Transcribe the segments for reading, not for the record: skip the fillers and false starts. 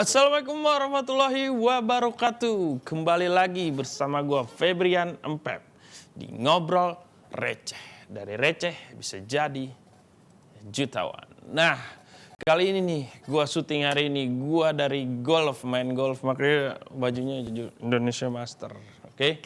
Assalamualaikum warahmatullahi wabarakatuh. Kembali lagi bersama gue Febrian Empep di Ngobrol Receh. Dari receh bisa jadi jutawan. Nah, kali ini nih gue syuting hari ini. Gue dari golf, main golf, makanya bajunya Indonesia Master. Oke?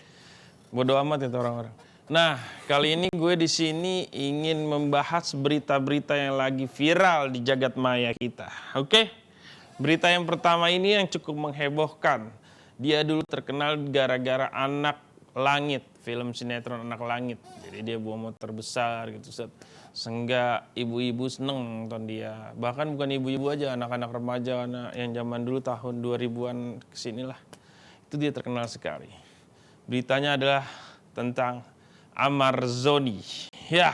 Bodo amat itu orang-orang. Nah, kali ini gue di sini ingin membahas berita-berita yang lagi viral di jagat maya kita. Oke? Berita yang pertama ini yang cukup menghebohkan. Dia dulu terkenal gara-gara Anak Langit, film sinetron Anak Langit. Jadi dia bawa motor besar gitu. Sehingga ibu-ibu seneng nonton dia. Bahkan bukan ibu-ibu aja, anak-anak remaja yang zaman dulu tahun 2000-an kesinilah. Itu dia terkenal sekali. Beritanya adalah tentang Amarzoni. Ya,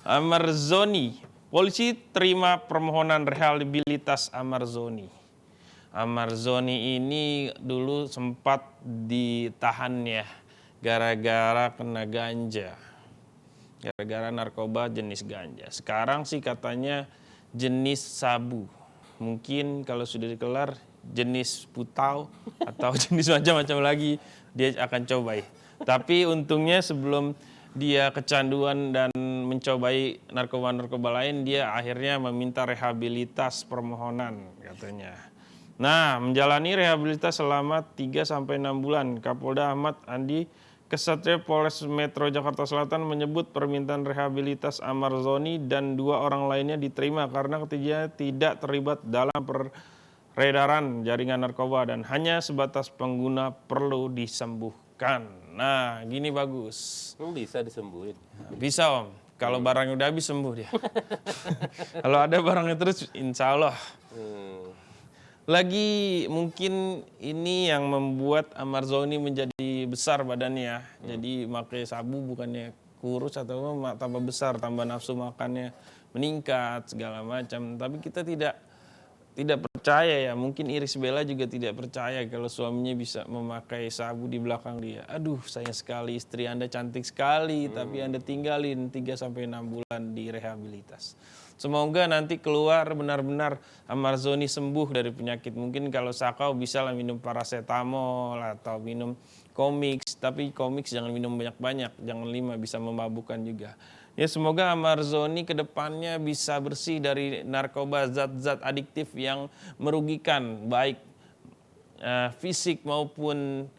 Amarzoni. Polisi terima permohonan rehabilitas Amarzoni. Amarzoni ini dulu sempat ditahan ya, gara-gara kena ganja. Gara-gara narkoba jenis ganja. Sekarang sih katanya jenis sabu. Mungkin kalau sudah dikelar jenis putau atau jenis macam-macam lagi dia akan cobai. Tapi untungnya sebelum dia kecanduan dan mencobai narkoba-narkoba lain, dia akhirnya meminta rehabilitas permohonan katanya. Nah, menjalani rehabilitas selama 3-6 bulan. Kapolda Ahmad Andi Kesatria Polres Metro Jakarta Selatan menyebut permintaan rehabilitas Amarzoni dan 2 orang lainnya diterima karena ketiganya tidak terlibat dalam peredaran jaringan narkoba dan hanya sebatas pengguna perlu disembuhkan. Nah, gini bagus. Bisa disembuhin. Bisa Om, kalau barangnya udah habis sembuh dia. Kalau ada barangnya terus insya Allah. Lagi mungkin ini yang membuat Amarzoni menjadi besar badannya. Jadi pakai sabu bukannya kurus atau tambah besar, tambah nafsu makannya meningkat segala macam. Tapi kita tidak percaya ya, mungkin Irish Bella juga tidak percaya kalau suaminya bisa memakai sabu di belakang dia. Aduh, sayang sekali, istri Anda cantik sekali, tapi Anda tinggalin 3-6 bulan di rehabilitas. Semoga nanti keluar benar-benar Amarzoni sembuh dari penyakit. Mungkin kalau sakau bisa lah minum paracetamol atau minum komiks, tapi komiks jangan minum banyak-banyak, jangan 5, bisa memabukkan juga. Ya, semoga Amarzoni ke depannya bisa bersih dari narkoba, zat-zat adiktif yang merugikan baik fisik maupun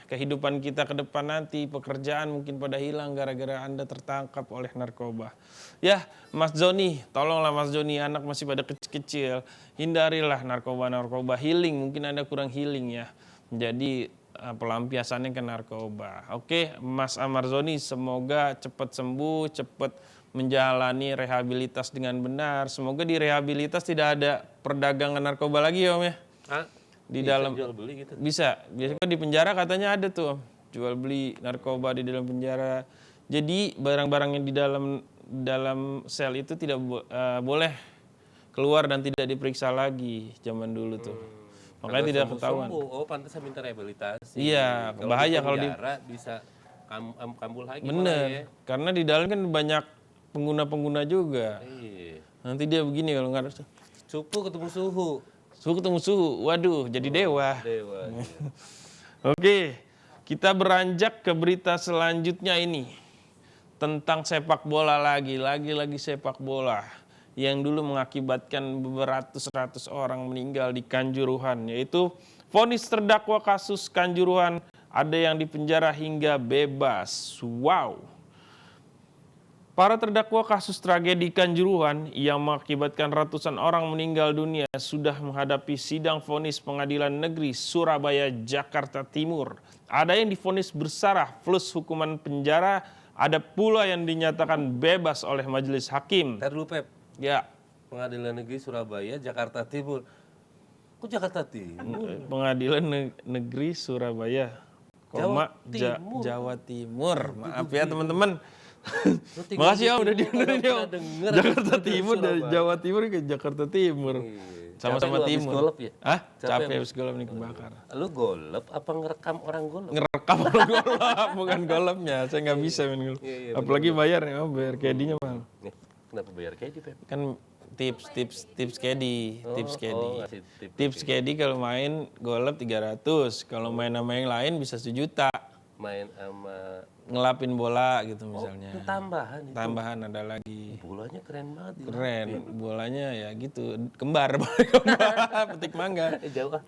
kehidupan kita ke depan nanti. Pekerjaan mungkin pada hilang gara-gara Anda tertangkap oleh narkoba. Ya, Mas Joni, tolonglah Mas Joni, anak masih pada kecil-kecil, hindarilah narkoba-narkoba. Healing, mungkin Anda kurang healing ya. Jadi pelampiasannya ke narkoba. Oke, Mas Amarzoni, semoga cepat sembuh, cepat menjalani rehabilitas dengan benar. Semoga di rehabilitas tidak ada perdagangan narkoba lagi ya Om ya. Di bisa dalam jual beli gitu. Bisa. Biasanya di penjara katanya ada tuh Om, jual beli narkoba di dalam penjara. Jadi barang-barang yang di dalam sel itu tidak boleh keluar dan tidak diperiksa lagi zaman dulu tuh. Makanya tidak ketahuan. Oh, pantas minta rehabilitasi. Iya, bahaya kalau di penjara bisa kambuh lagi. bener. Ya. Karena di dalam kan banyak pengguna-pengguna juga. Iya. Nanti dia begini kalau nggak ada Cupu ketemu suhu. suhu ketemu suhu. Waduh, jadi dewa. Dewa. Iya. Oke, kita beranjak ke berita selanjutnya ini. Tentang sepak bola lagi sepak bola. Yang dulu mengakibatkan beratus-ratus orang meninggal di Kanjuruhan, yaitu vonis terdakwa kasus Kanjuruhan ada yang dipenjara hingga bebas. Wow. Para terdakwa kasus tragedi Kanjuruhan yang mengakibatkan ratusan orang meninggal dunia sudah menghadapi sidang vonis Pengadilan Negeri Surabaya, Jakarta Timur. Ada yang divonis bersarah plus hukuman penjara, ada pula yang dinyatakan bebas oleh majelis hakim. Ntar dulu Pep. Ya, Pengadilan Negeri Surabaya, Jakarta Timur. Kok Jakarta Timur? Pengadilan Negeri Surabaya, Jawa Timur. Maaf ya teman-teman. Makasih ya udah dibenerin ya. Jakarta Timur dari Jawa Timur ke Jakarta Timur. Sama-sama timur. Golep ya? Hah? Capek habis golep nih kebakar. Lu golep apa ngerekam orang golep? Ngerekam orang golep, bukan golepnya. Saya nggak bisa main golep. Apalagi bayar ya, bayar kedinya mahal. Kenapa bayar kayak gitu? Kan tips Kedi, tips Kedi. ngasih Tips Kedi kalau main golep 300, kalau main sama yang lain bisa 1 juta. main sama Ngelapin bola gitu misalnya. itu tambahan itu. Tambahan ada lagi. Bolanya keren banget. Keren, bolanya ya gitu, kembar, petik mangga. Jauh ah.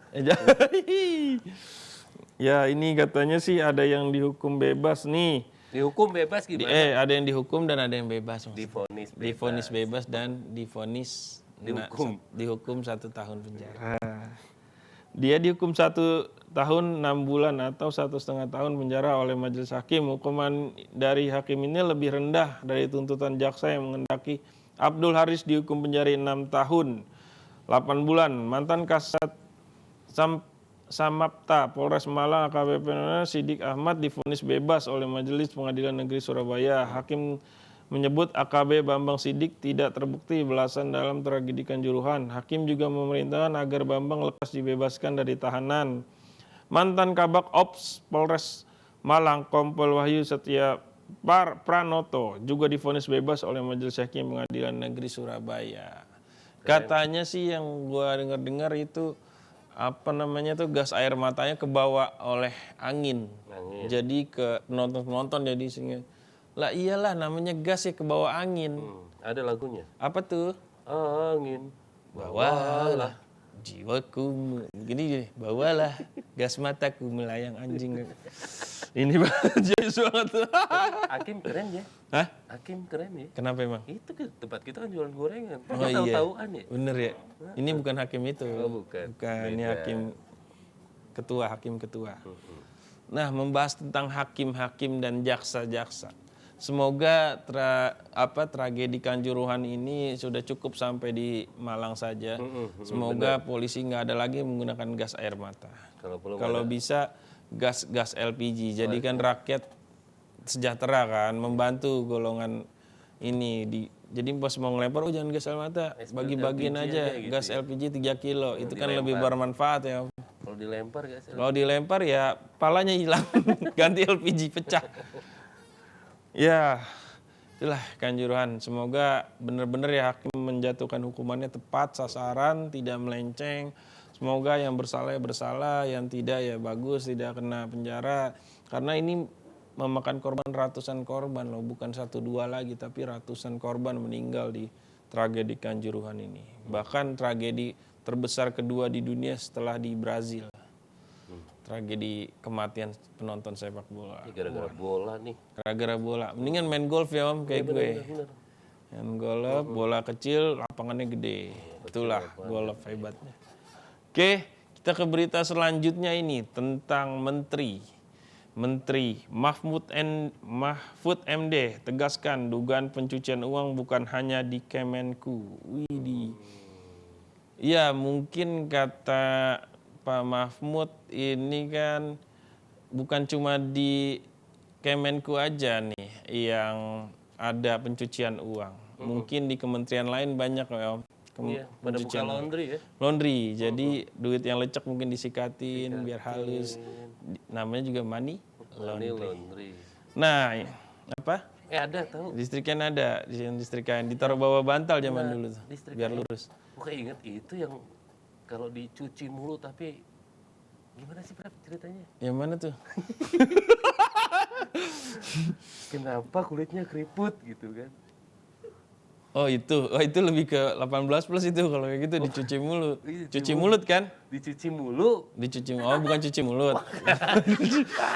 Ya ini katanya sih ada yang dihukum bebas nih. Dihukum bebas gimana? Ada yang dihukum dan ada yang bebas. Divonis bebas. Divonis bebas dan divonis dihukum 1 tahun penjara. Dia dihukum 1 tahun 6 bulan atau 1,5 tahun penjara oleh majelis hakim. Hukuman dari hakim ini lebih rendah dari tuntutan jaksa yang menghendaki Abdul Haris dihukum penjara 6 tahun 8 bulan. Mantan Kasat Samapta Polres Malang AKBP Sidik Ahmad divonis bebas oleh Majelis Pengadilan Negeri Surabaya. Hakim menyebut AKB Bambang Sidik tidak terbukti belasan dalam tragedi Kanjuruhan. Hakim juga memerintahkan agar Bambang lekas dibebaskan dari tahanan. Mantan Kabak Ops Polres Malang Kompol Wahyu Setia Pranoto juga divonis bebas oleh Majelis Hakim Pengadilan Negeri Surabaya. Katanya sih yang gua dengar itu gas air matanya kebawa oleh angin. Jadi ke penonton jadi sehingga lah iyalah namanya gas ya kebawa angin. Ada lagunya. Apa tuh? Angin Bawalah jiwaku gini bawalah gas mataku melayang anjing. Ini jadi banget. Hakim keren ya. Hah? Hakim keren ya. Kenapa emang? Itu kan tempat kita kan jualan gorengan. Oh iya. Tahu-tahuan ya. Bener ya. Ini bukan hakim itu. Oh, bukan. Ini hakim ketua. Nah, membahas tentang hakim-hakim dan jaksa-jaksa. Semoga tragedi Kanjuruhan ini sudah cukup sampai di Malang saja. Semoga polisi nggak ada lagi menggunakan gas air mata. Kalau bisa gas LPG. Jadi kan rakyat sejahtera kan, membantu golongan ini. Jadi pas mau ngelempar, jangan gas air mata, bagi-bagiin aja gitu gas ya? LPG 3 kilo. Itu kan lebih bermanfaat ya. Kalau dilempar ya palanya hilang, ganti LPG pecah. Ya, itulah Kanjuruhan. Semoga benar-benar ya hakim menjatuhkan hukumannya tepat sasaran, tidak melenceng. Semoga yang bersalah ya bersalah, yang tidak ya bagus, tidak kena penjara. Karena ini memakan korban ratusan korban loh, bukan 1-2 lagi, tapi ratusan korban meninggal di tragedi Kanjuruhan ini. Bahkan tragedi terbesar kedua di dunia setelah di Brazil. Tragedi kematian penonton sepak bola. Gara-gara bola nih. Gara-gara bola. Mendingan main golf ya Om, kayak gue. Main golf, bola kecil, lapangannya gede. Itulah golf hebatnya. Oke, kita ke berita selanjutnya ini tentang Menteri Mahfud MD tegaskan dugaan pencucian uang bukan hanya di Kemenku. Widih. Ya mungkin kata Pak Mahfud ini kan bukan cuma di Kemenku aja nih yang ada pencucian uang. Mungkin di kementerian lain banyak ya Om. Pada buka laundry ya. Laundry, jadi duit yang lecek mungkin disikatin biar halus. Namanya juga money laundry. Nah, apa? Ada tahu. Listrikan ada, listrikan ditaruh bawah bantal zaman dulu tuh, biar lurus. Oke ingat itu yang kalau dicuci mulu tapi gimana sih Prap ceritanya? Yang mana tuh? Kenapa kulitnya keriput gitu kan? Oh itu lebih ke 18 plus itu kalau kayak gitu dicuci mulut. Cuci mulut kan? Dicuci mulu. Oh bukan cuci mulut.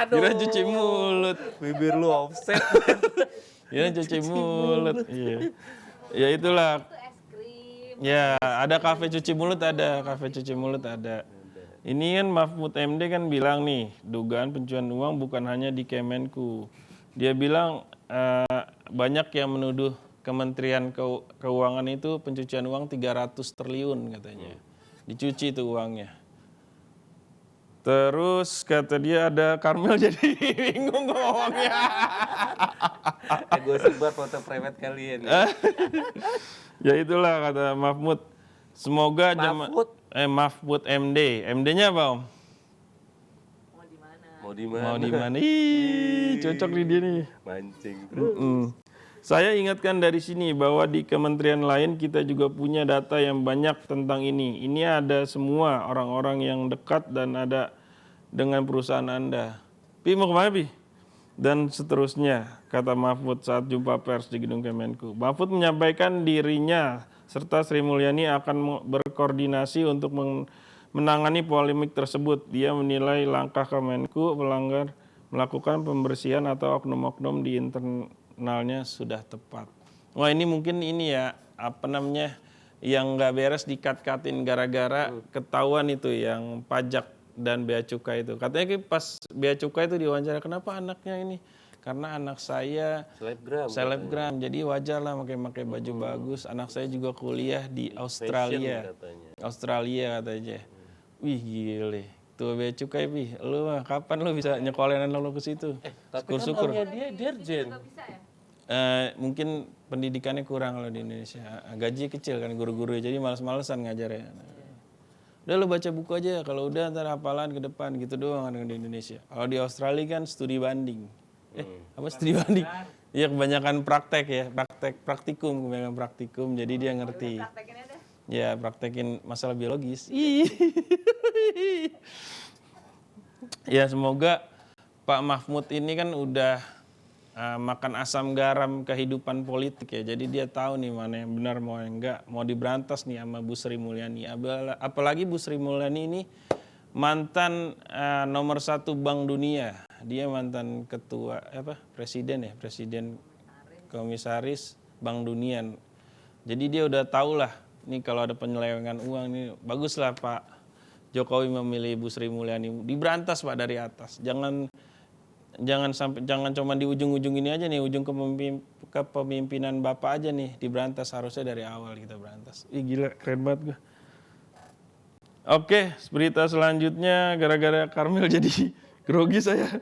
Kira cuci mulut. Bibir lu offset. Kira cuci mulut. Iya. Ya itulah. Ya ada kafe cuci mulut ada. Ini kan Mahfud MD kan bilang nih, dugaan pencucian uang bukan hanya di Kemenku. Dia bilang banyak yang menuduh Kementerian Keuangan itu pencucian uang 300 triliun katanya. Dicuci itu uangnya. Terus kata dia ada Karmel jadi bingung ngomongnya. Gue sebar foto private kalian. Ya itulah kata Mahfud. Semoga Mahfud MD. MD-nya apa Om? Mau di mana? Ih, cocok nih dia nih. Mancing terus. Saya ingatkan dari sini bahwa di kementerian lain kita juga punya data yang banyak tentang ini. Ini ada semua orang-orang yang dekat dan ada dengan perusahaan Anda. Pi mau kemana Pi? Dan seterusnya, kata Mahfud saat jumpa pers di gedung Kemenku. Mahfud menyampaikan dirinya serta Sri Mulyani akan berkoordinasi untuk menangani polemik tersebut. Dia menilai langkah Kemenku melakukan pembersihan atau oknum-oknum di internalnya sudah tepat. Wah ini mungkin ini ya, apa namanya, yang nggak beres dikat-katin gara-gara ketahuan itu yang pajak dan bea cukai itu. Katanya pas bea cukai itu diwawancara, kenapa anaknya ini? Karena anak saya selebgram, jadi wajar lah pakai baju bagus. Anak saya juga kuliah di Australia. Australia katanya. Wih gile. Tuh bea cukai Pi, lu mah kapan lu bisa nyekolehin anak lu ke situ? Tapi kan maunya dia dirjen. Mungkin pendidikannya kurang kalau di Indonesia. Gaji kecil kan guru-guru, jadi malas-malesan ngajarnya. Udah lu baca buku aja, kalau udah ntar hafalan ke depan gitu doang kan di Indonesia. Kalau di Australia kan studi banding. Apa studi banding? Iya kebanyakan praktek ya, praktikum, kebanyakan praktikum, jadi dia ngerti. Ya praktekin masalah biologis. Ya semoga Pak Mahfud ini kan udah makan asam garam kehidupan politik ya. Jadi dia tahu nih mana yang benar mau yang enggak. Mau diberantas nih sama Bu Sri Mulyani. Apalagi Bu Sri Mulyani ini mantan nomor 1 Bank Dunia. Dia mantan ketua presiden komisaris Bank Dunia. Jadi dia udah tahu lah nih kalau ada penyelewengan uang nih baguslah Pak Jokowi memilih Bu Sri Mulyani. Diberantas Pak dari atas. Jangan cuma di ujung-ujung ini aja nih, ujung kepemimpinan Bapak aja nih diberantas, harusnya dari awal kita berantas. Ih gila, keren banget gue. Oke, berita selanjutnya gara-gara Karmel jadi grogi saya.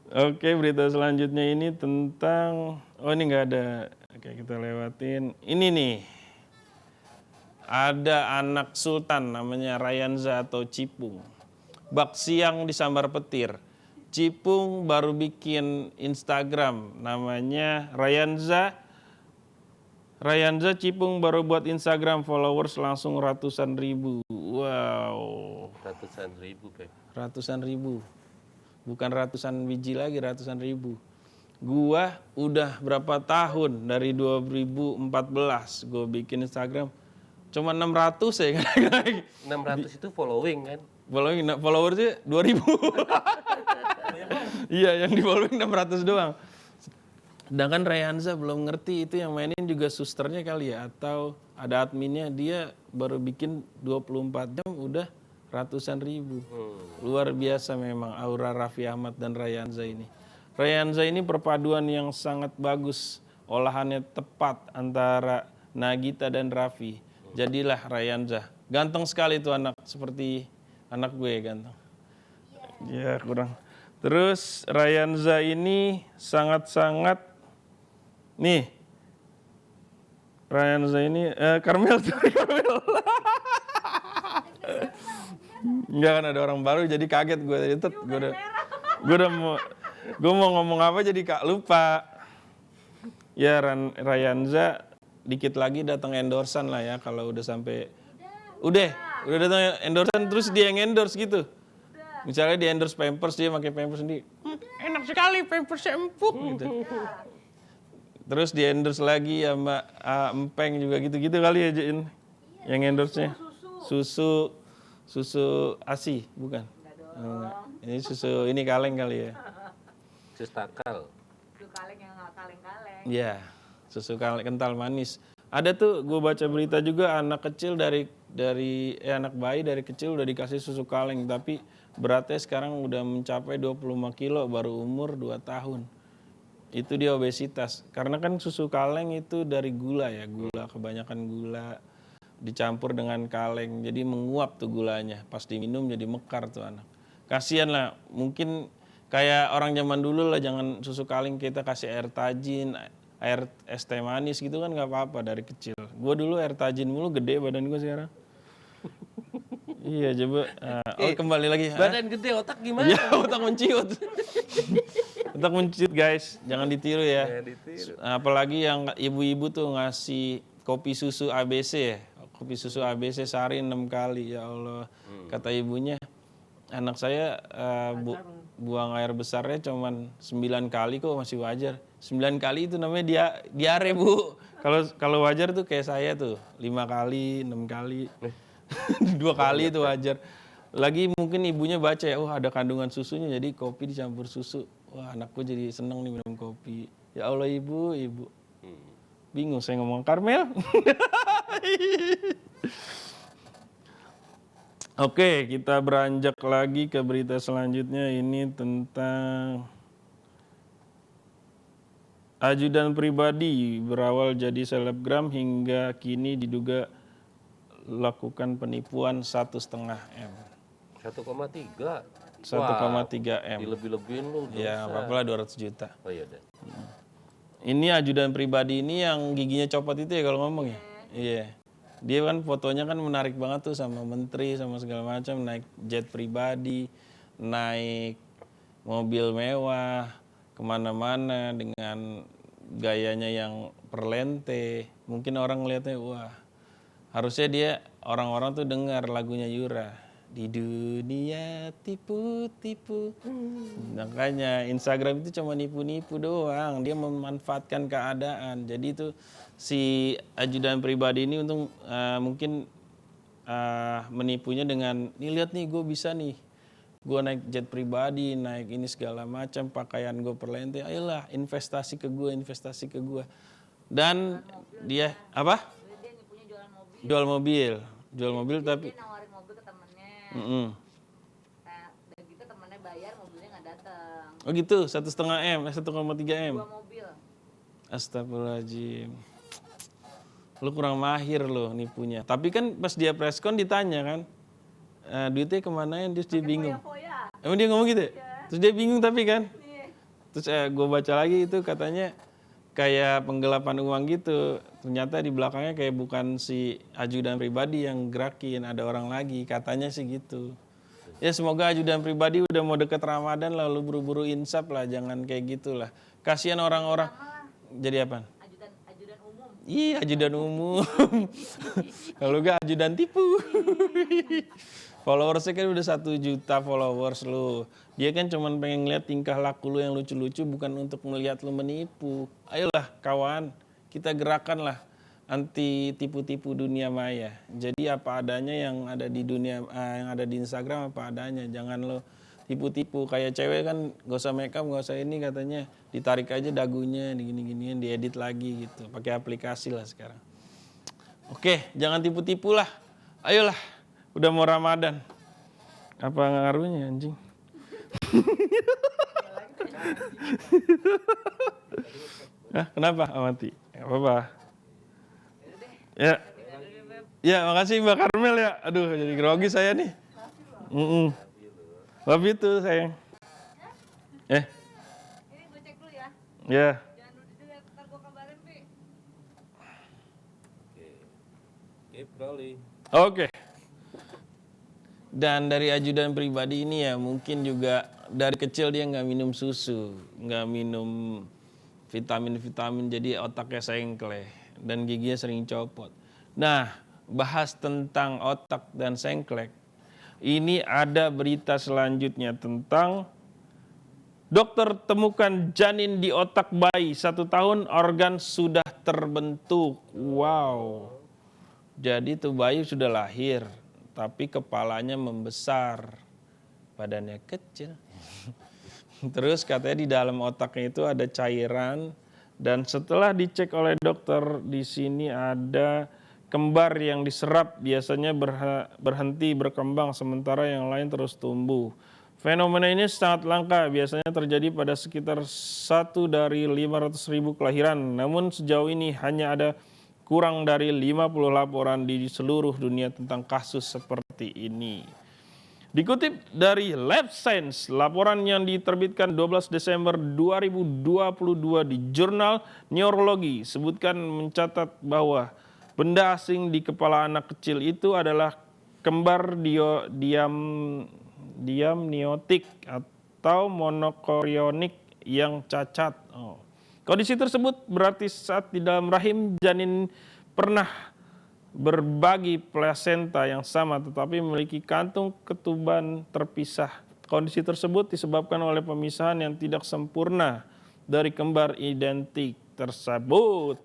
Oke, berita selanjutnya ini tentang ini nggak ada. Oke, kita lewatin. Ini nih. Ada anak sultan namanya Rayanza atau Cipung. Bak siang disambar petir. Cipung baru bikin Instagram namanya Rayanza. Rayanza Cipung baru buat Instagram, followers langsung ratusan ribu. Wow. Ratusan ribu, Beb. Ratusan ribu. Bukan ratusan biji lagi, ratusan ribu. Gua udah berapa tahun dari 2014 gue bikin Instagram. Cuma 600 ya kan. 600 itu following kan? Followersnya 2000. Iya yang di following 600 doang. Sedangkan Rayanza belum ngerti itu yang mainin juga susternya kali ya. Atau ada adminnya, dia baru bikin 24 jam udah ratusan ribu. Luar biasa memang aura Raffi Ahmad dan Rayanza ini. Rayanza ini perpaduan yang sangat bagus. Olahannya tepat antara Nagita dan Raffi. Jadilah Rayanza. Ganteng sekali tuh anak, seperti anak gue ganteng. Ya kurang. Terus Rayanza ini sangat-sangat nih. Rayanza ini Karmel. Enggak kan ada orang baru jadi kaget gue tadi. Gue mau ngomong apa jadi lupa. Ya Rayanza dikit lagi datang endorsan lah ya kalau udah sampai udah datang endorsan terus dia yang endorse gitu. Misalnya di endorse Pampers, dia pakai Pampers sendiri. Enak sekali Pampersnya empuk gitu. Terus di endorse lagi sama Empeng juga gitu-gitu kali ya Jin. Yang endorse-nya susu ASI bukan? Enggak. Ini susu ini kaleng kali ya. Susu takal. Susu kaleng yang nggak kaleng-kaleng. Iya. Susu kental manis. Ada tuh gue baca berita juga anak kecil anak bayi dari kecil udah dikasih susu kaleng tapi beratnya sekarang udah mencapai 25 kilo baru umur 2 tahun. Itu dia obesitas. Karena kan susu kaleng itu dari gula ya, kebanyakan gula dicampur dengan kaleng. Jadi menguap tuh gulanya. Pas diminum jadi mekar tuh anak. Kasian lah, mungkin kayak orang zaman dulu lah, jangan susu kaleng kita kasih air tajin, air es teh manis gitu kan nggak apa-apa dari kecil. Gue dulu air tajin mulu, gede badan gue sekarang. Iya coba. Kembali lagi. Badan gede, otak gimana? Ya otak menciut. Otak mencit guys, jangan ditiru ya. Jangan ditiru. Apalagi yang ibu-ibu tuh ngasih kopi susu ABC ya. Kopi susu ABC sehari 6 kali, ya Allah. Kata ibunya, anak saya buang air besarnya cuman 9 kali kok, masih wajar. 9 kali itu namanya diare Bu. Kalau wajar tuh kayak saya tuh 5 kali, 6 kali. 2 kali itu wajar. Lagi mungkin ibunya baca ya, oh ada kandungan susunya jadi kopi dicampur susu. Wah anakku jadi seneng nih minum kopi. Ya Allah ibu. Bingung saya ngomong Karmel. Oke, kita beranjak lagi ke berita selanjutnya. Ini tentang ajudan pribadi berawal jadi selebgram hingga kini diduga lakukan penipuan 1,5 M. 1,3. 1,3 M. Dilebih-lebihin lu. Ya, apa-apa lah 200 juta. Oh iya deh. Ini ajudan pribadi ini yang giginya copot itu ya kalau ngomong ya? Iya. Dia kan fotonya kan menarik banget tuh sama menteri, sama segala macam. Naik jet pribadi, naik mobil mewah, kemana-mana dengan gayanya yang perlente. Mungkin orang ngeliatnya, wah harusnya dia orang-orang tuh dengar lagunya Yura. Di dunia tipu-tipu. Makanya Instagram itu cuma nipu-nipu doang. Dia memanfaatkan keadaan. Jadi itu si ajudan pribadi ini untuk mungkin menipunya dengan, nih lihat nih gue bisa nih. Gue naik jet pribadi, naik ini segala macam, pakaian gue perlente. Ayolah investasi ke gue. Dan dia apa? Dia nipunya jualan mobil. Jual mobil tapi Dia nawarin mobil ke temennya. Nah, dan gitu temennya bayar, mobilnya nggak datang. Oh gitu, 1,5 M, 1,3 M. 2 mobil. Astagfirullahaladzim. Lu kurang mahir lo nipunya. Tapi kan pas dia preskon ditanya kan, duitnya kemana ya? Terus dia bingung. Foya. Emang dia ngomong gitu ya? Terus dia bingung tapi kan. Iya. Terus gue baca lagi itu katanya kayak penggelapan uang gitu. Ternyata di belakangnya kayak bukan si ajudan pribadi yang gerakin, ada orang lagi. Katanya sih gitu. Ya semoga ajudan pribadi udah mau deket Ramadan lalu buru-buru insaf lah, jangan kayak gitulah. Kasihan orang-orang. Jadi apa? Ajudan umum. Iya ajudan umum. Kalau gak ajudan tipu. Followersnya kan udah 1 juta followers lu. Dia kan cuma pengen ngeliat tingkah laku lu yang lucu-lucu, bukan untuk melihat lu menipu. Ayolah kawan, kita gerakan lah anti tipu-tipu dunia maya. Jadi apa adanya yang ada di dunia, yang ada di Instagram apa adanya. Jangan lo tipu-tipu. Kayak cewek kan gak usah make up, gak usah ini katanya. Ditarik aja dagunya, digini-giniin, diedit lagi gitu. Pakai aplikasi lah sekarang. Oke, jangan tipu-tipu lah. Ayolah. Udah mau Ramadan. Apa ngaruhnya anjing? Kenapa Amati? Gak apa-apa. Ya. Ya, makasih Mbak Karmel ya. Aduh, jadi grogi saya nih. Love you too, sayang. Ini gue cek dulu ya. Ya. Jangan dulu dilihat, ntar gue kabarin, Pi. Keep rolling. Oke. Dan dari ajudan pribadi ini ya mungkin juga dari kecil dia nggak minum susu, nggak minum vitamin-vitamin, jadi otaknya sengkleh dan giginya sering copot. Nah, bahas tentang otak dan sengklek, ini ada berita selanjutnya tentang dokter temukan janin di otak bayi 1 tahun, organ sudah terbentuk. Wow. Jadi tuh bayi sudah lahir, tapi kepalanya membesar, badannya kecil. Terus katanya di dalam otaknya itu ada cairan, dan setelah dicek oleh dokter di sini ada kembar yang diserap biasanya berhenti berkembang sementara yang lain terus tumbuh. Fenomena ini sangat langka, biasanya terjadi pada sekitar 1 dari 500.000 kelahiran. Namun sejauh ini hanya ada kurang dari 50 laporan di seluruh dunia tentang kasus seperti ini. Dikutip dari Lab Science, laporan yang diterbitkan 12 Desember 2022 di jurnal Neurology sebutkan mencatat bahwa benda asing di kepala anak kecil itu adalah kembar diamniotik atau monokorionik yang cacat. Kondisi tersebut berarti saat di dalam rahim janin pernah berbagi plasenta yang sama tetapi memiliki kantung ketuban terpisah. Kondisi tersebut disebabkan oleh pemisahan yang tidak sempurna dari kembar identik tersebut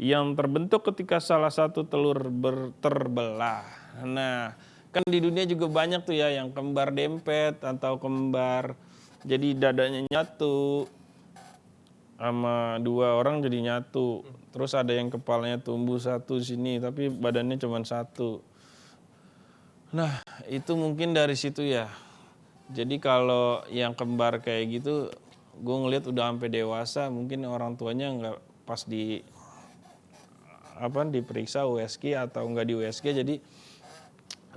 yang terbentuk ketika salah satu telur terbelah. Nah, kan di dunia juga banyak tuh ya yang kembar dempet atau kembar jadi dadanya nyatu sama dua orang jadi nyatu. Terus ada yang kepalanya tumbuh satu sini tapi badannya cuma satu. Nah, itu mungkin dari situ ya. Jadi kalau yang kembar kayak gitu, gue ngeliat udah sampai dewasa, mungkin orang tuanya nggak pas diperiksa USG atau nggak di USG. Jadi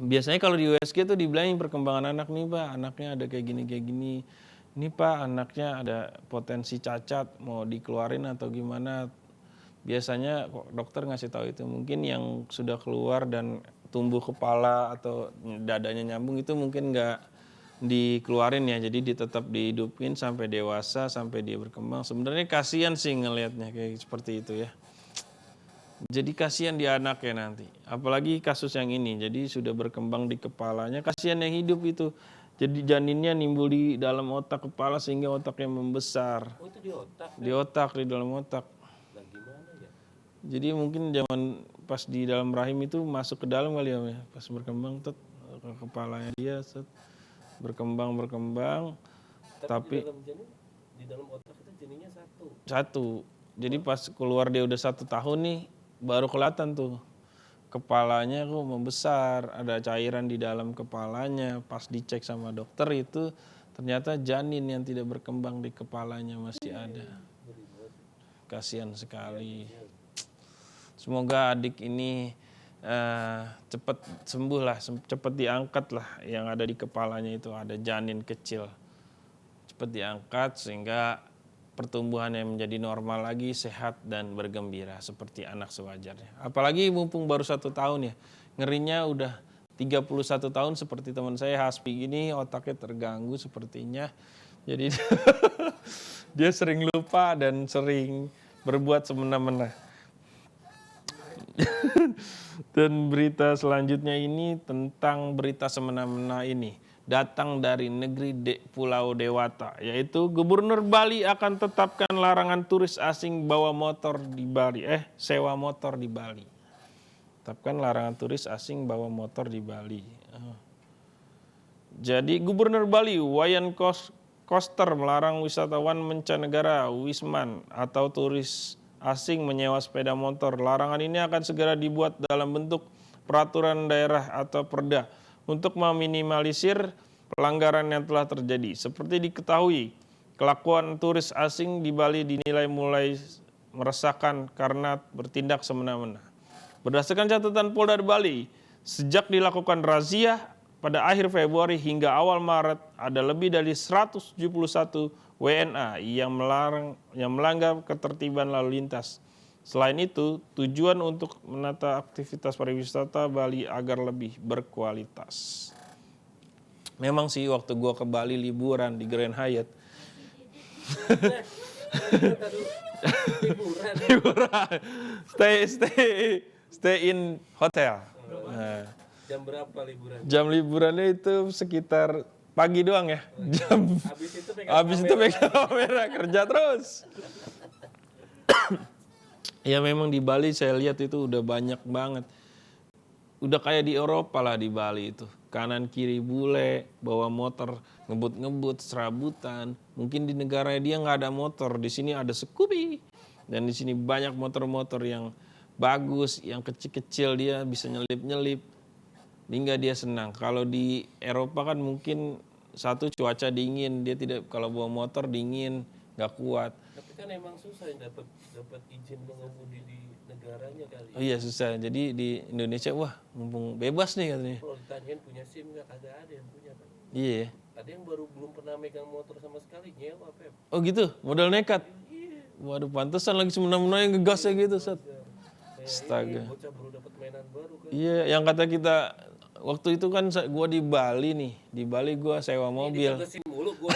biasanya kalau di USG tuh dibilangin perkembangan anak nih Pak, anaknya ada kayak gini. Ini Pak anaknya ada potensi cacat, mau dikeluarin atau gimana. Biasanya dokter ngasih tahu itu. Mungkin yang sudah keluar dan tumbuh kepala atau dadanya nyambung itu mungkin nggak dikeluarin ya, jadi tetap dihidupin sampai dewasa, sampai dia berkembang. Sebenarnya kasihan sih ngelihatnya kayak seperti itu ya. Jadi kasihan di anaknya nanti. Apalagi kasus yang ini, jadi sudah berkembang di kepalanya, kasihan yang hidup itu. Jadi janinnya nimbul di dalam otak kepala sehingga otaknya membesar. Oh itu di otak? Di otak, di dalam otak. Nah gimana ya? Jadi mungkin zaman pas di dalam rahim itu masuk ke dalam kali ya, pas berkembang ke kepalanya dia, berkembang tapi di dalam otak itu janinnya satu. Jadi pas keluar dia udah 1 tahun nih baru kelihatan tuh kepalanya kok membesar, ada cairan di dalam kepalanya. Pas dicek sama dokter itu ternyata janin yang tidak berkembang di kepalanya masih ada. Kasihan sekali. Semoga adik ini cepat sembuh lah, cepat diangkat lah yang ada di kepalanya itu, ada janin kecil. Cepat diangkat sehingga pertumbuhannya menjadi normal lagi, sehat dan bergembira seperti anak sewajarnya. Apalagi mumpung baru 1 tahun ya, ngerinya udah 31 tahun seperti teman saya Hasbi ini otaknya terganggu sepertinya. Jadi dia sering lupa dan sering berbuat semena-mena. Dan berita selanjutnya ini tentang berita semena-mena ini datang dari negeri Pulau Dewata, yaitu Gubernur Bali akan tetapkan larangan turis asing bawa motor di Bali. Sewa motor di Bali. Tetapkan larangan turis asing bawa motor di Bali. Jadi Gubernur Bali Wayan Koster melarang wisatawan mancanegara Wisman atau turis asing menyewa sepeda motor. Larangan ini akan segera dibuat dalam bentuk peraturan daerah atau perda untuk meminimalisir pelanggaran yang telah terjadi. Seperti diketahui, kelakuan turis asing di Bali dinilai mulai meresahkan karena bertindak semena-mena. Berdasarkan catatan Polda Bali, sejak dilakukan razia pada akhir Februari hingga awal Maret, ada lebih dari 171 WNA yang melanggar ketertiban lalu lintas. Selain itu, tujuan untuk menata aktivitas pariwisata Bali agar lebih berkualitas. Memang sih waktu gua ke Bali liburan di Grand Hyatt. Liburan. Stay in hotel. Nah, jam berapa liburan? Jam liburannya itu sekitar pagi doang ya. Habis itu pegang kamera kerja terus. Ya memang di Bali saya lihat itu udah banyak banget. Udah kayak di Eropa lah di Bali itu. Kanan kiri bule, bawa motor, ngebut-ngebut, serabutan. Mungkin di negara dia nggak ada motor, di sini ada Scoopy. Dan di sini banyak motor-motor yang bagus, yang kecil-kecil dia bisa nyelip-nyelip. Hingga dia senang. Kalau di Eropa kan mungkin satu cuaca dingin, dia tidak, kalau bawa motor dingin, nggak kuat. Tapi kan emang susah dapat izin mengemudi di negaranya kali. Oh iya susah. Jadi di Indonesia wah mumpung bebas nih katanya. Kalau ditanyain punya SIM nggak, kagak ada yang punya kan. Iya. Ada yang belum pernah megang motor sama sekali, nyewa Pep. Oh gitu, modal nekat. Iya. Waduh pantesan lagi semena-mena yang ngegasnya gitu Sat. Astaga. Bocah baru dapat mainan baru kan. Iya, yang kata kita waktu itu kan gua di Bali nih. Di Bali gua sewa mobil. Ditegesin mulu gua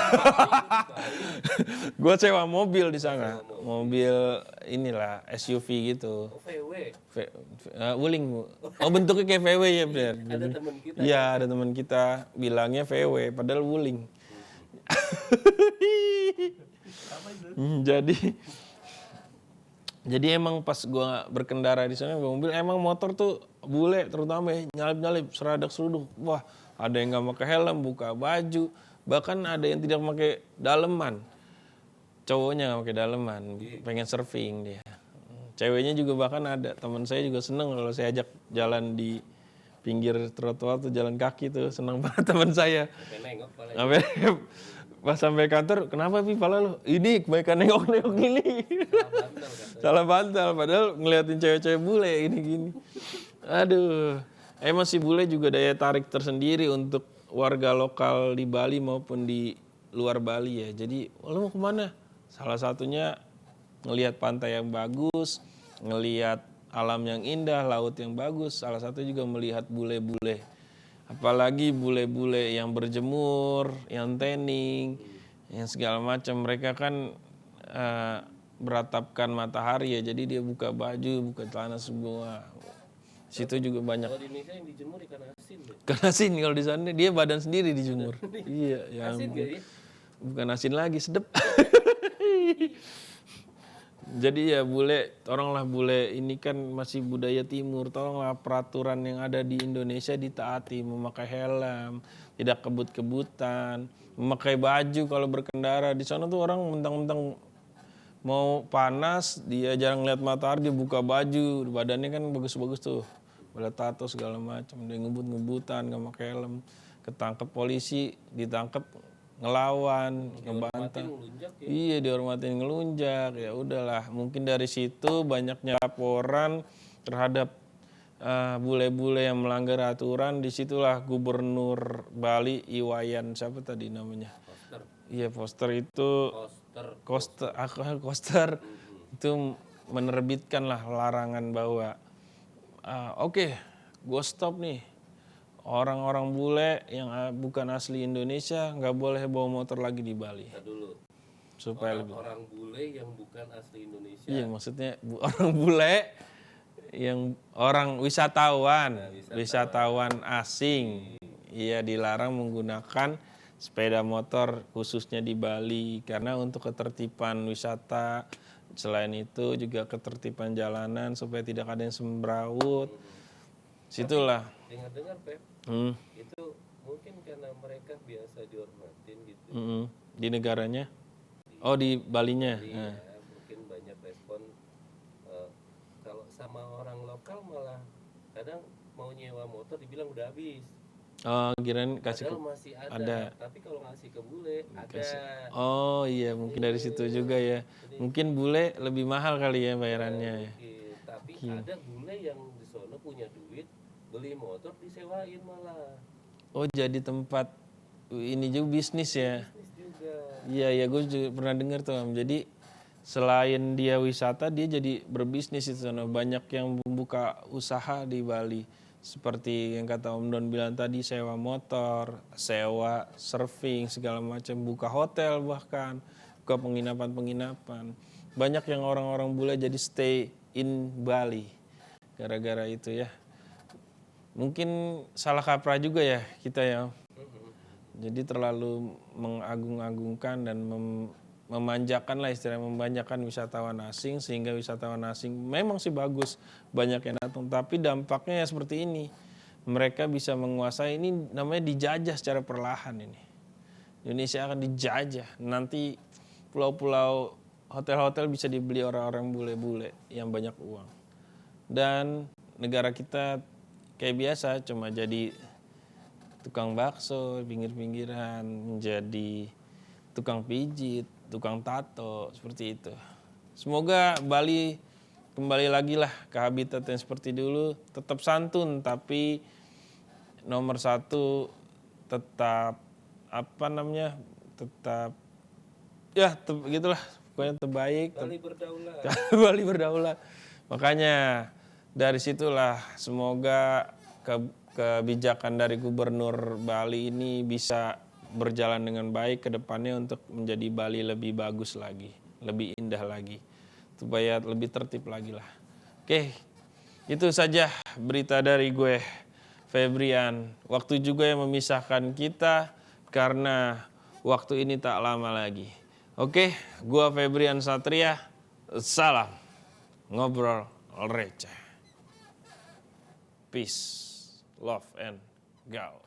Gue sewa mobil di sana, mobil inilah SUV gitu. Oh, VW. Wuling Bu. Oh bentuknya kayak VW ya benar. Ada teman kita. Iya ada teman kita bilangnya VW padahal Wuling. Apa itu? Jadi emang pas gua berkendara di sana bawa mobil emang motor tuh bule terutama ya, nyalip-nyalip seradak seruduk. Wah, ada yang nggak pakai helm, buka baju, bahkan ada yang tidak pakai daleman. Cowoknya nggak pakai daleman, pengen surfing dia. Ceweknya juga bahkan ada, teman saya juga seneng kalau saya ajak jalan di pinggir trotoar tuh jalan kaki tuh seneng banget teman saya. Sampai nengok paling. Sampai pas sampai kantor, kenapa Pi pala lo? Ini kebaikan nengok-nengok gini. Salah bantal padahal ngeliatin cewek-cewek bule ini gini. Aduh, emang si bule juga daya tarik tersendiri untuk warga lokal di Bali maupun di luar Bali ya. Jadi, lo mau kemana? Salah satunya ngelihat pantai yang bagus, ngelihat alam yang indah, laut yang bagus. Salah satu juga melihat bule-bule. Apalagi bule-bule yang berjemur, yang tanning, yang segala macam. Mereka kan beratapkan matahari ya, jadi dia buka baju, buka celana semua. Situ juga banyak. Kalau di Indonesia yang dijemur ikan asin deh. Ikan asin kalau di sana dia badan sendiri dijemur. Iya, ya Asin ampun. gak ya? Bukan asin lagi, sedep. Jadi ya bule, tolonglah bule ini kan masih budaya timur, tolonglah peraturan yang ada di Indonesia ditaati, memakai helm, tidak kebut-kebutan, memakai baju kalau berkendara. Di sana tuh orang mentang-mentang mau panas, dia jarang lihat matahari, dia buka baju, badannya kan bagus-bagus tuh, pada tato segala macam, dia ngebut-ngebutan, nggak pakai helm, ketangkep polisi, ditangkep ngelawan, ngebantah. Ngelunjak ya. Iya dihormatin ngelunjak, ya udahlah. Mungkin dari situ banyaknya laporan terhadap bule-bule yang melanggar aturan. Disitulah Gubernur Bali Iwayan siapa tadi namanya? Poster. Iya Foster itu Koster itu menerbitkan lah larangan bahwa oke, gue stop nih. Orang-orang bule yang bukan asli Indonesia nggak boleh bawa motor lagi di Bali. Kita dulu. Supaya lebih. Orang bule yang bukan asli Indonesia. Iya maksudnya orang bule yang orang wisatawan asing. Iya dilarang menggunakan sepeda motor khususnya di Bali karena untuk ketertiban wisata. Selain itu juga ketertiban jalanan supaya tidak ada yang semrawut. Situlah. Dengar-dengar Pep, itu mungkin karena mereka biasa dihormatin gitu. Di negaranya? Oh di Balinya. Iya, mungkin banyak respon. Kalau sama orang lokal malah kadang mau nyewa motor dibilang udah habis. Oh kirain kasih Padahal masih ada. ada. Tapi kalau ngasih ke bule ada. Oh iya mungkin dari situ juga ya. Mungkin bule lebih mahal kali ya bayarannya ya. Tapi ada bule yang di sono punya duit beli motor disewain malah. Oh jadi tempat ini juga bisnis ya. Bisnis juga. Iya ya gue juga pernah dengar tuh Om. Jadi selain dia wisata dia jadi berbisnis itu sana. Banyak yang membuka usaha di Bali. Seperti yang kata Om Don bilang tadi sewa motor, sewa surfing segala macam, buka hotel bahkan, buka penginapan-penginapan. Banyak yang orang-orang bule jadi stay in Bali gara-gara itu ya. Mungkin salah kaprah juga ya kita ya. Jadi terlalu mengagung-agungkan dan memanjakan lah istilahnya, memanjakan wisatawan asing sehingga wisatawan asing memang sih bagus banyak yang datang tapi dampaknya ya seperti ini. Mereka bisa menguasai ini namanya dijajah secara perlahan ini. Indonesia akan dijajah. Nanti pulau-pulau hotel-hotel bisa dibeli orang-orang bule-bule yang banyak uang. Dan negara kita kayak biasa cuma jadi tukang bakso pinggir-pinggiran, menjadi tukang pijit, tukang tato, seperti itu. Semoga Bali kembali lagi lah ke habitat yang seperti dulu, tetap santun tapi nomor satu tetap tetap ya gitulah pokoknya terbaik. Bali berdaulat. Bali berdaulat. Makanya dari situlah semoga kebijakan dari Gubernur Bali ini bisa berjalan dengan baik ke depannya untuk menjadi Bali lebih bagus lagi, lebih indah lagi, supaya lebih tertib lagi lah. Oke, itu saja berita dari gue, Febrian. Waktu juga yang memisahkan kita karena waktu ini tak lama lagi. Oke, gue Febrian Satria, salam ngobrol receh. Peace, love, and go.